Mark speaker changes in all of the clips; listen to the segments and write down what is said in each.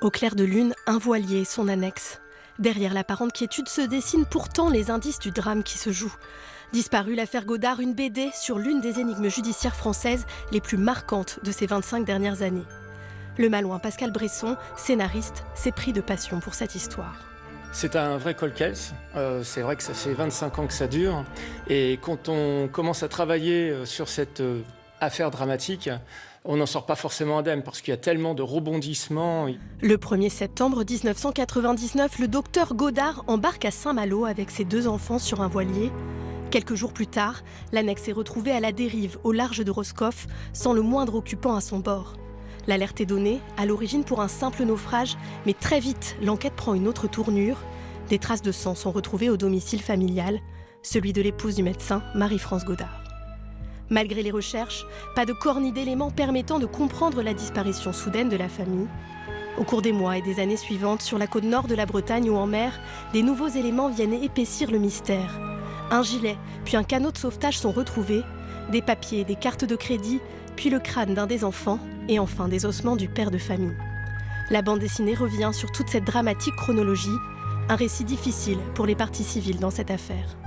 Speaker 1: Au clair de lune, un voilier et son annexe. Derrière l'apparente quiétude se dessinent pourtant les indices du drame qui se joue. Disparue l'affaire Godard, une BD sur l'une des énigmes judiciaires françaises les plus marquantes de ces 25 dernières années. Le malouin Pascal Bresson, scénariste, s'est pris de passion pour cette histoire.
Speaker 2: C'est un vrai cold case. C'est vrai que ça fait 25 ans que ça dure. Et quand on commence à travailler sur cette affaire dramatique, on n'en sort pas forcément indemne parce qu'il y a tellement de rebondissements.
Speaker 1: Le 1er septembre 1999, le docteur Godard embarque à Saint-Malo avec ses 2 enfants sur un voilier. Quelques jours plus tard, l'annexe est retrouvée à la dérive au large de Roscoff, sans le moindre occupant à son bord. L'alerte est donnée, à l'origine pour un simple naufrage, mais très vite, l'enquête prend une autre tournure. Des traces de sang sont retrouvées au domicile familial, celui de l'épouse du médecin, Marie-France Godard. Malgré les recherches, pas de corps ni d'éléments permettant de comprendre la disparition soudaine de la famille. Au cours des mois et des années suivantes, sur la côte nord de la Bretagne ou en mer, des nouveaux éléments viennent épaissir le mystère. Un gilet, puis un canot de sauvetage sont retrouvés, des papiers, des cartes de crédit, puis le crâne d'un des enfants, et enfin des ossements du père de famille. La bande dessinée revient sur toute cette dramatique chronologie, un récit difficile pour les parties civiles dans cette affaire.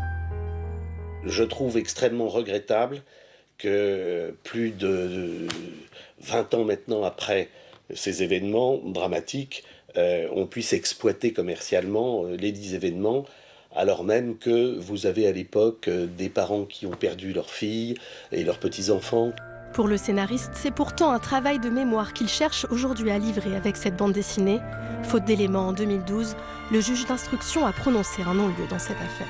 Speaker 3: Je trouve extrêmement regrettable que plus de 20 ans maintenant après ces événements dramatiques, on puisse exploiter commercialement les 10 événements, alors même que vous avez à l'époque des parents qui ont perdu leurs filles et leurs petits-enfants.
Speaker 1: Pour le scénariste, c'est pourtant un travail de mémoire qu'il cherche aujourd'hui à livrer avec cette bande dessinée. Faute d'éléments en 2012, le juge d'instruction a prononcé un non-lieu dans cette affaire.